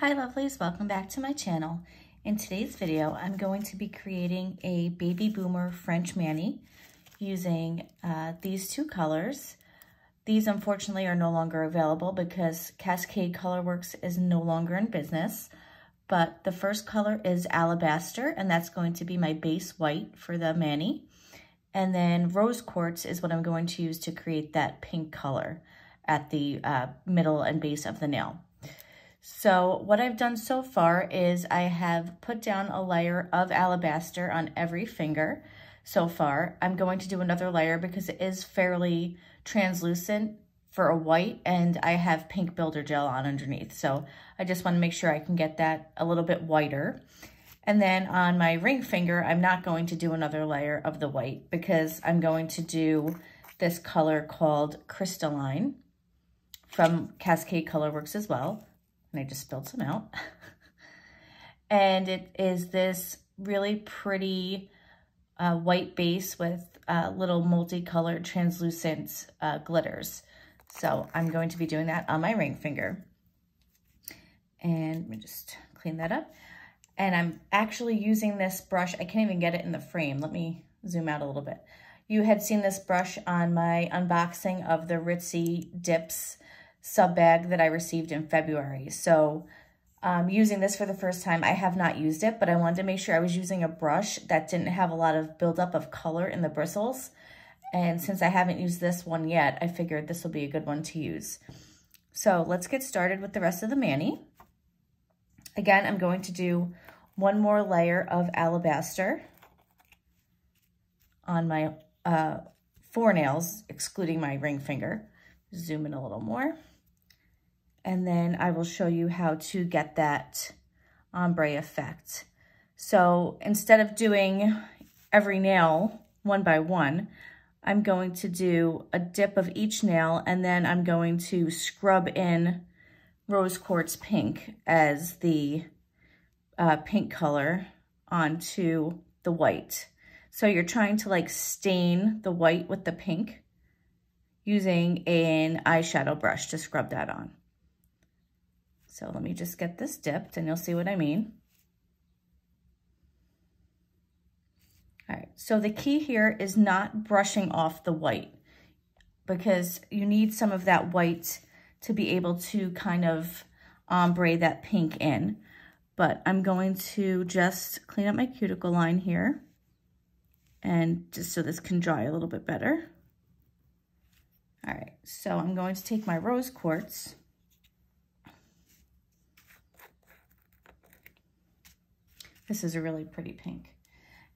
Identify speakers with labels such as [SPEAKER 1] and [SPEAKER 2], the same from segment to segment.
[SPEAKER 1] Hi lovelies, welcome back to my channel. In today's video, I'm going to be creating a Baby Boomer French mani using these two colors. These unfortunately are no longer available because Cascade Colorworks is no longer in business, but the first color is Alabaster, and that's going to be my base white for the mani. And then Rose Quartz is what I'm going to use to create that pink color at the middle and base of the nail. So what I've done so far is I have put down a layer of Alabaster on every finger so far. I'm going to do another layer because it is fairly translucent for a white, and I have pink builder gel on underneath. So I just want to make sure I can get that a little bit whiter. And then on my ring finger, I'm not going to do another layer of the white because I'm going to do this color called Crystalline from Cascade Colorworks as well. And I just spilled some out. And it is this really pretty white base with little multicolored translucent glitters. So I'm going to be doing that on my ring finger. And let me just clean that up. And I'm actually using this brush. I can't even get it in the frame. Let me zoom out a little bit. You had seen this brush on my unboxing of the Ritzy Dips sub bag that I received in February. So using this for the first time, I have not used it, but I wanted to make sure I was using a brush that didn't have a lot of buildup of color in the bristles. And since I haven't used this one yet, I figured this will be a good one to use. So let's get started with the rest of the mani. Again, I'm going to do one more layer of Alabaster on my 4 nails, excluding my ring finger. Zoom in a little more. And then I will show you how to get that ombre effect. So instead of doing every nail one by one, I'm going to do a dip of each nail, and then I'm going to scrub in Rose Quartz Pink as the pink color onto the white. So you're trying to like stain the white with the pink using an eyeshadow brush to scrub that on. So let me just get this dipped and you'll see what I mean. All right, so the key here is not brushing off the white because you need some of that white to be able to kind of ombre that pink in. But I'm going to just clean up my cuticle line here, and just so this can dry a little bit better. All right, so I'm going to take my Rose Quartz. This is a really pretty pink.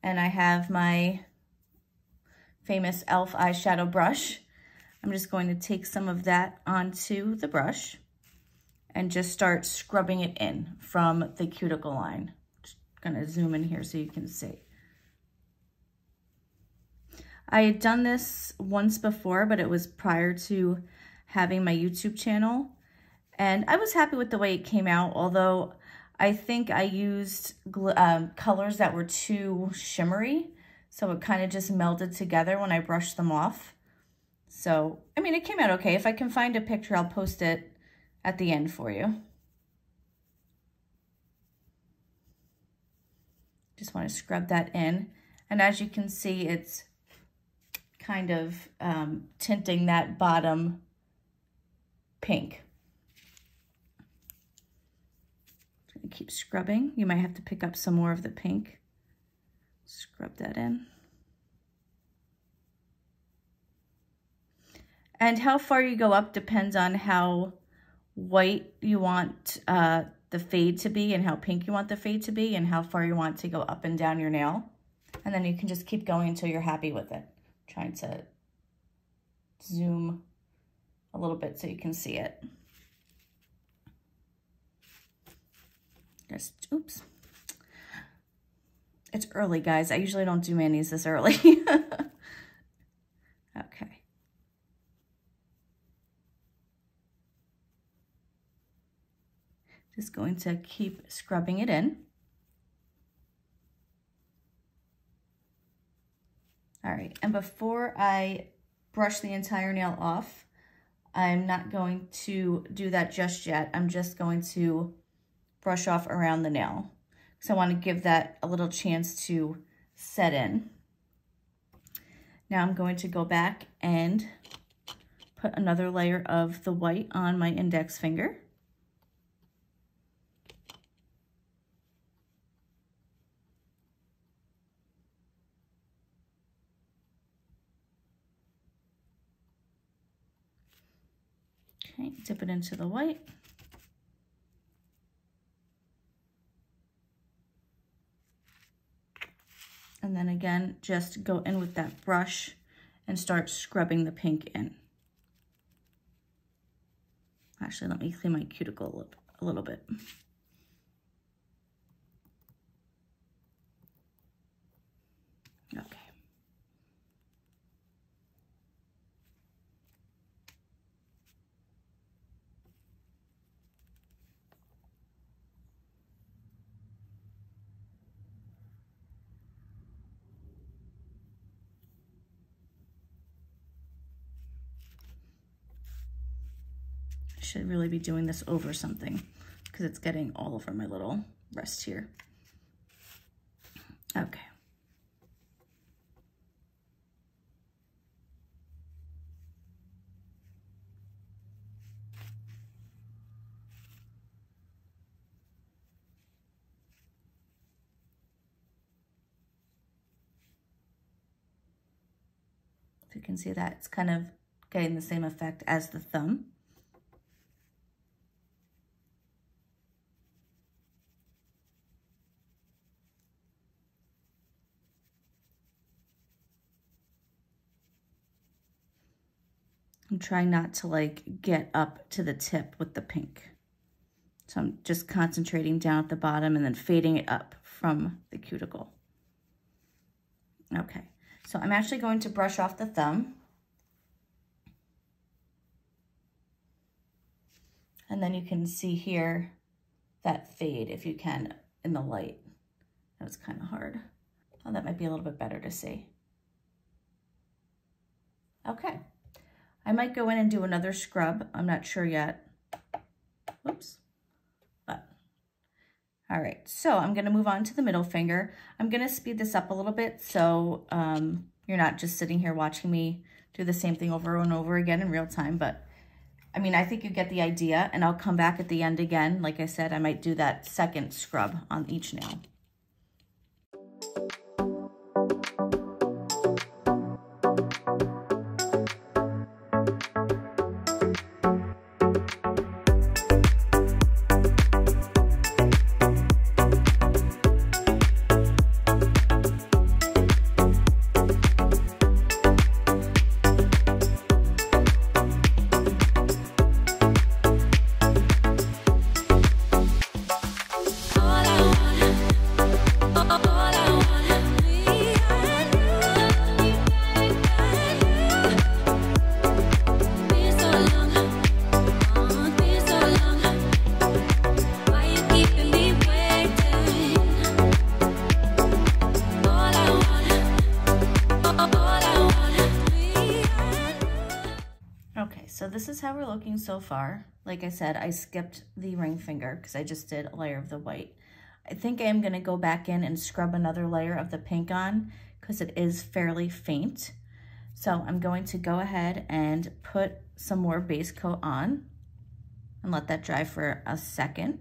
[SPEAKER 1] And I have my famous e.l.f. eyeshadow brush. I'm just going to take some of that onto the brush and just start scrubbing it in from the cuticle line. Just gonna zoom in here so you can see. I had done this once before, but it was prior to having my YouTube channel. And I was happy with the way it came out, although I think I used colors that were too shimmery. So it kind of just melded together when I brushed them off. So, I mean, it came out okay. If I can find a picture, I'll post it at the end for you. Just want to scrub that in. And as you can see, it's kind of tinting that bottom pink. Keep scrubbing. You might have to pick up some more of the pink. Scrub that in. And how far you go up depends on how white you want the fade to be and how pink you want the fade to be and how far you want to go up and down your nail. And then you can just keep going until you're happy with it. I'm trying to zoom a little bit so you can see it. Just, oops. It's early, guys. I usually don't do manis this early. Okay. Just going to keep scrubbing it in. All right, and before I brush the entire nail off, I'm not going to do that just yet. I'm just going to brush off around the nail. So I want to give that a little chance to set in. Now I'm going to go back and put another layer of the white on my index finger. Okay, dip it into the white. And then again, just go in with that brush and start scrubbing the pink in. Actually, let me clean my cuticle a little bit. Okay. Should really be doing this over something because it's getting all over my little wrist here. Okay. So you can see that it's kind of getting the same effect as the thumb. I'm trying not to like get up to the tip with the pink. So I'm just concentrating down at the bottom and then fading it up from the cuticle. Okay, so I'm actually going to brush off the thumb. And then you can see here that fade if you can in the light. That was kind of hard. Oh, that might be a little bit better to see. Okay. I might go in and do another scrub. I'm not sure yet. Whoops. But, all right. So I'm going to move on to the middle finger. I'm going to speed this up a little bit so you're not just sitting here watching me do the same thing over and over again in real time. But, I mean, I think you get the idea. And I'll come back at the end again. Like I said, I might do that second scrub on each nail. So this is how we're looking so far. Like I said, I skipped the ring finger because I just did a layer of the white. I think I am going to go back in and scrub another layer of the pink on because it is fairly faint. So I'm going to go ahead and put some more base coat on and let that dry for a second.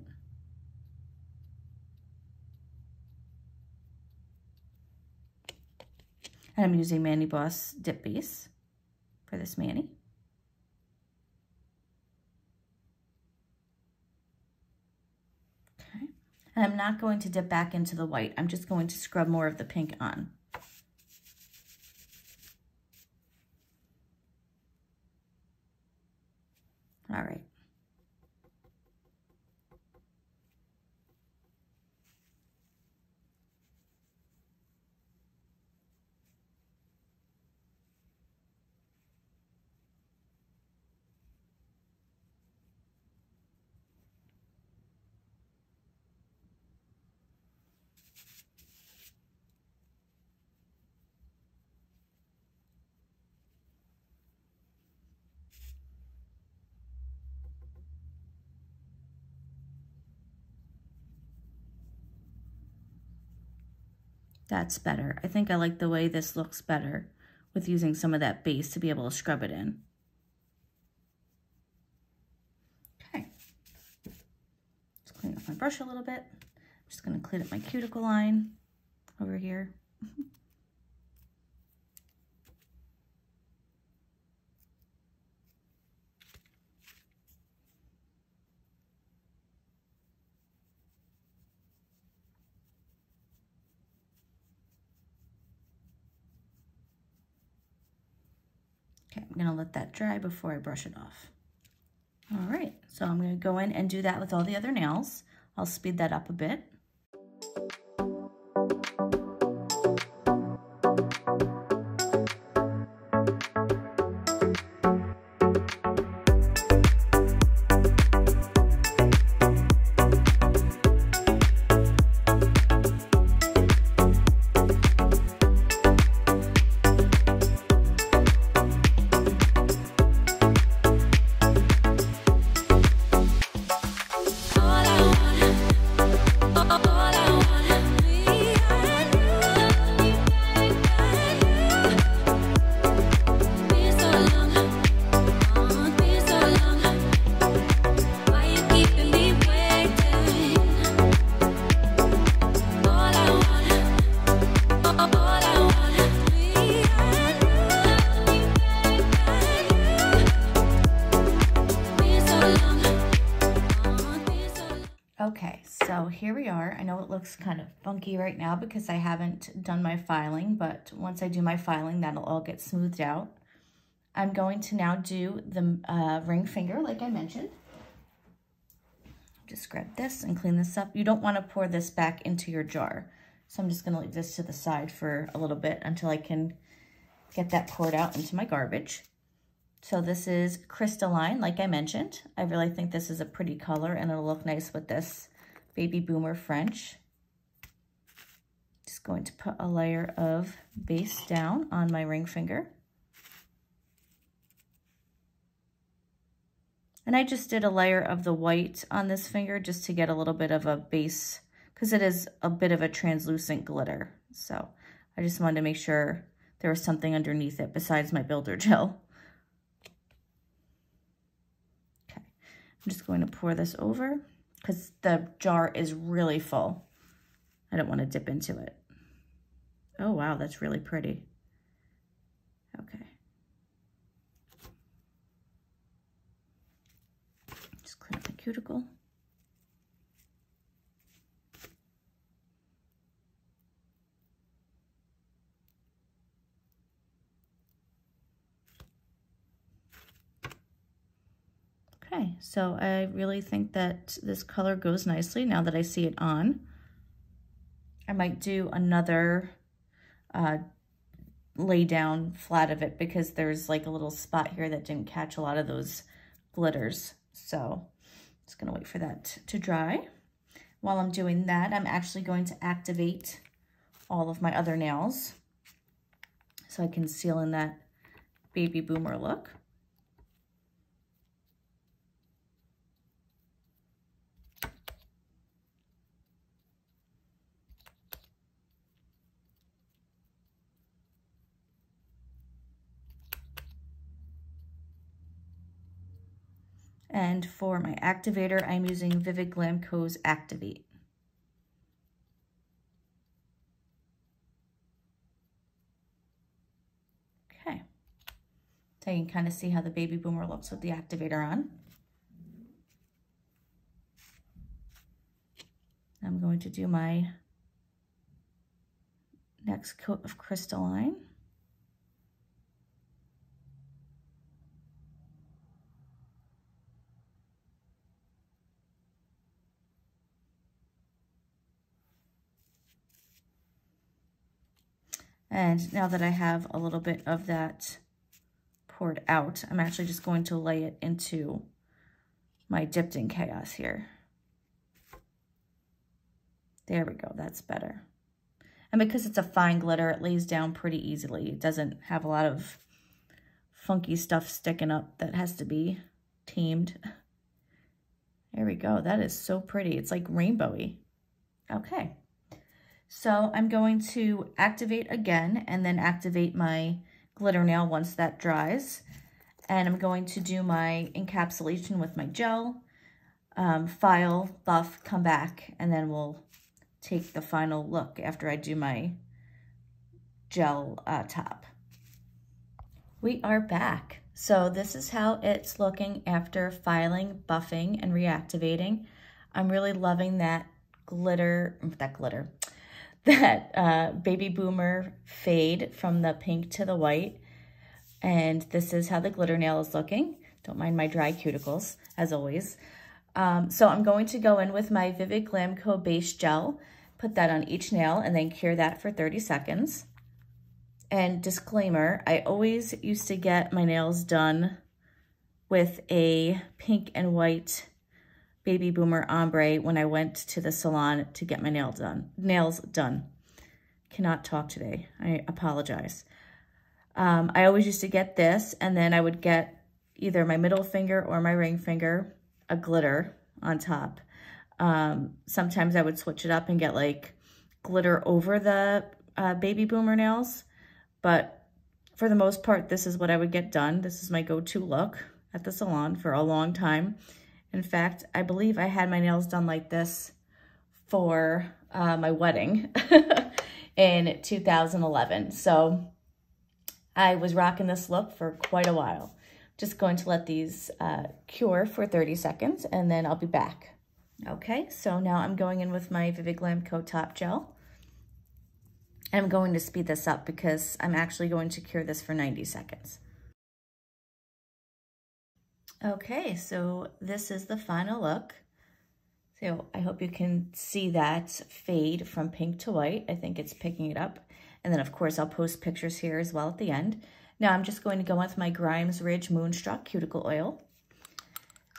[SPEAKER 1] And I'm using Mani Boss Dip Base for this mani. And I'm not going to dip back into the white. I'm just going to scrub more of the pink on. All right. That's better. I think I like the way this looks better with using some of that base to be able to scrub it in. Okay. Let's clean up my brush a little bit. I'm just going to clean up my cuticle line over here. Okay, I'm gonna let that dry before I brush it off. All right, so I'm gonna go in and do that with all the other nails. I'll speed that up a bit. Okay, so here we are. I know it looks kind of funky right now because I haven't done my filing, but once I do my filing, that'll all get smoothed out. I'm going to now do the ring finger like I mentioned. Just grab this and clean this up. You don't want to pour this back into your jar. So I'm just going to leave this to the side for a little bit until I can get that poured out into my garbage. So this is Crystalline, like I mentioned. I really think this is a pretty color and it'll look nice with this Baby Boomer French. Just going to put a layer of base down on my ring finger. And I just did a layer of the white on this finger just to get a little bit of a base, because it is a bit of a translucent glitter. So I just wanted to make sure there was something underneath it besides my builder gel. I'm just going to pour this over because the jar is really full. I don't want to dip into it. Oh, wow, that's really pretty. Okay. Just clean up my cuticle. Okay, so I really think that this color goes nicely now that I see it on. I might do another lay down flat of it because there's like a little spot here that didn't catch a lot of those glitters. So I'm just gonna wait for that to dry. While I'm doing that, I'm actually going to activate all of my other nails so I can seal in that Baby Boomer look. And for my activator, I'm using Vivid Glam Co's Activate. Okay. So you can kind of see how the Baby Boomer looks with the activator on. I'm going to do my next coat of Crystalline. And now that I have a little bit of that poured out, I'm actually just going to lay it into my Dipped in Chaos here. There we go, that's better. And because it's a fine glitter, it lays down pretty easily. It doesn't have a lot of funky stuff sticking up that has to be tamed. There we go, that is so pretty. It's like rainbowy. Okay. So I'm going to activate again and then activate my glitter nail once that dries. And I'm going to do my encapsulation with my gel, file, buff, come back, and then we'll take the final look after I do my gel top. We are back. So this is how it's looking after filing, buffing, and reactivating. I'm really loving that Baby Boomer fade from the pink to the white. And this is how the glitter nail is looking. Don't mind my dry cuticles, as always. So I'm going to go in with my Vivid Glamco base gel, put that on each nail, and then cure that for 30 seconds. And disclaimer, I always used to get my nails done with a pink and white Baby Boomer ombre when I went to the salon to get my nails done. Cannot talk today. I apologize. I always used to get this, and then I would get either my middle finger or my ring finger, a glitter on top. Sometimes I would switch it up and get like glitter over the Baby Boomer nails. But for the most part, this is what I would get done. This is my go-to look at the salon for a long time. In fact, I believe I had my nails done like this for my wedding in 2011. So I was rocking this look for quite a while. Just going to let these cure for 30 seconds and then I'll be back. Okay, so now I'm going in with my Vivid Glamco Top Gel. I'm going to speed this up because I'm actually going to cure this for 90 seconds. Okay, so this is the final look. So I hope you can see that fade from pink to white. I think it's picking it up. And then of course I'll post pictures here as well at the end. Now I'm just going to go with my Grimes Ridge Moonstruck Cuticle Oil.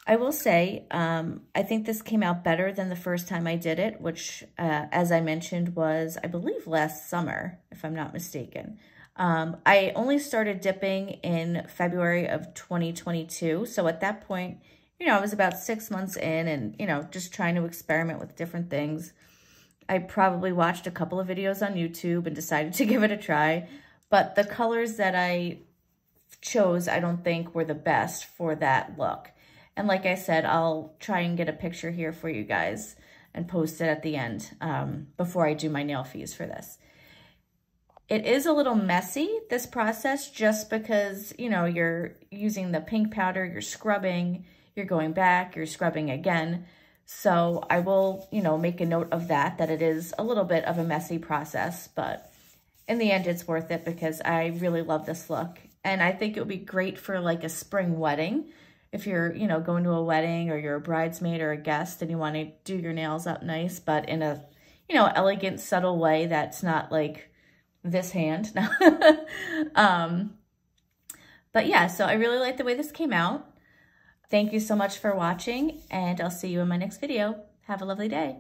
[SPEAKER 1] I will say, I think this came out better than the first time I did it, which, as I mentioned, was, I believe, last summer, if I'm not mistaken. I only started dipping in February of 2022. So at that point, you know, I was about 6 months in and, you know, just trying to experiment with different things. I probably watched a couple of videos on YouTube and decided to give it a try. But the colors that I chose, I don't think were the best for that look. And like I said, I'll try and get a picture here for you guys and post it at the end before I do my nail fees for this. It is a little messy, this process, just because, you know, you're using the pink powder, you're scrubbing, you're going back, you're scrubbing again. So I will, you know, make a note of that it is a little bit of a messy process, but in the end, it's worth it because I really love this look. And I think it would be great for like a spring wedding. If you're, you know, going to a wedding or you're a bridesmaid or a guest and you want to do your nails up nice, but in a, you know, elegant, subtle way that's not like this hand. But yeah, so I really like the way this came out. Thank you so much for watching, and I'll see you in my next video. Have a lovely day.